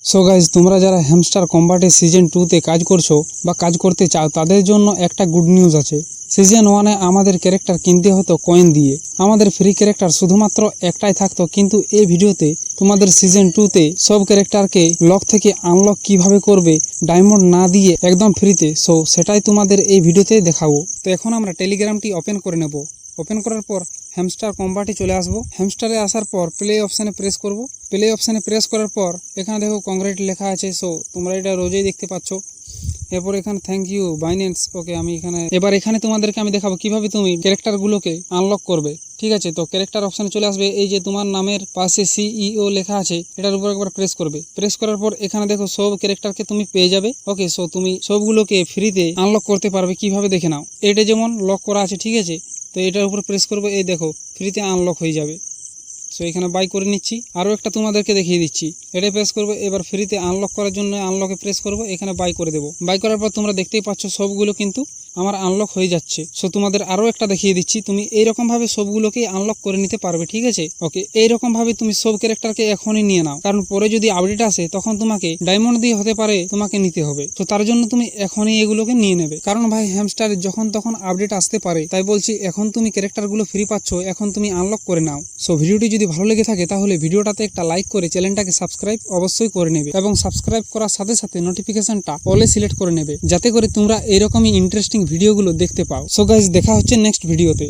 So guys, তোমরা যারা hamster কম্বাটে season 2তে কাজ করছো বা কাজ করতে চাও তাদের জন্য একটা গুড নিউজ আছে। সিজন 1-এ আমাদের ক্যারেক্টার কিনতে হতো কয়েন দিয়ে। আমাদের ফ্রি ক্যারেক্টার শুধুমাত্র একটাই থাকতো, কিন্তু এই ভিডিওতে তোমাদের সিজন 2তে সব ক্যারেক্টারকে লক থেকে আনলক কিভাবে করবে ডায়মন্ড না দিয়ে একদম ফ্রিতে। সো সেটাই তোমাদের এই ভিডিওতে দেখাবো। তো এখন আমরা টেলিগ্রামটি ওপেন করে নেব। ওপেন করার পর হ্যামস্টার কম্বাটে চলে আসবো। হ্যামস্টারে আসার পর প্লে অপশানে প্রেস করব। প্লে অপশানে প্রেস করার পর এখানে দেখো কংগ্রেট লেখা আছে। সো তোমরা এটা রোজই দেখতে পাচ্ছ। এরপর এখানে থ্যাংক ইউ বাইন্যান্স। ওকে, আমি এখানে তোমাদেরকে আমি দেখাবো কিভাবে তুমি ক্যারেক্টারগুলোকে আনলক করবে। ঠিক আছে, তো ক্যারেক্টার অপশানে চলে আসবে। এই যে তোমার নামের পাশে সিইও লেখা আছে, এটার উপর একবার প্রেস করবে। প্রেস করার পর এখানে দেখো সব ক্যারেক্টারকে তুমি পেয়ে যাবে। ওকে, সো তুমি সবগুলোকে ফ্রিতে আনলক করতে পারবে। কিভাবে দেখে নাও। এটা যেমন লক করা আছে, ঠিক আছে, তো এটার উপর প্রেস করবো। এই দেখো ফ্রিতে আনলক হয়ে যাবে। সো এখানে বাই করে নিচ্ছি। আরও একটা তোমাদেরকে দেখিয়ে দিচ্ছি। এটা প্রেস করবো। এবার ফ্রিতে আনলক করার জন্য আনলকে প্রেস করব। এখানে বাই করে দেবো। বাই করার পর তোমরা দেখতেই পাচ্ছ সবগুলো কিন্তু আমার আনলক হয়ে যাচ্ছে। সো তোমাদের আরও একটা দেখিয়ে দিচ্ছি। তুমি এইরকমভাবে সবগুলোকেই আনলক করে নিতে পারবে। ঠিক আছে, ওকে, এইরকমভাবে তুমি সব ক্যারেক্টারকে এখনই নিয়ে নাও, কারণ পরে যদি আপডেট আসে তখন তোমাকে ডায়মন্ড দিয়ে হতে পারে তোমাকে নিতে হবে। তো তার জন্য তুমি এখনই এগুলোকে নিয়ে নেবে, কারণ ভাই হ্যামস্টারের যখন তখন আপডেট আসতে পারে। তাই বলছি, এখন তুমি ক্যারেক্টারগুলো ফ্রি পাচ্ছ, এখন তুমি আনলক করে নাও। সো ভিডিওটি যদি ভালো লেগে থাকে তাহলে ভিডিওটাতে একটা লাইক করে চ্যানেলটাকে সাবস্ক্রাইব অবশ্যই করে নেবে, এবং সাবস্ক্রাইব করার সাথে সাথে নোটিফিকেশনটা অলে সিলেক্ট করে নেবে, যাতে করে তোমরা এরকমই ইন্টারেস্টিং ভিডিওগুলো দেখতে পাও। সো গাইজ, দেখা হচ্ছে নেক্সট ভিডিওতে।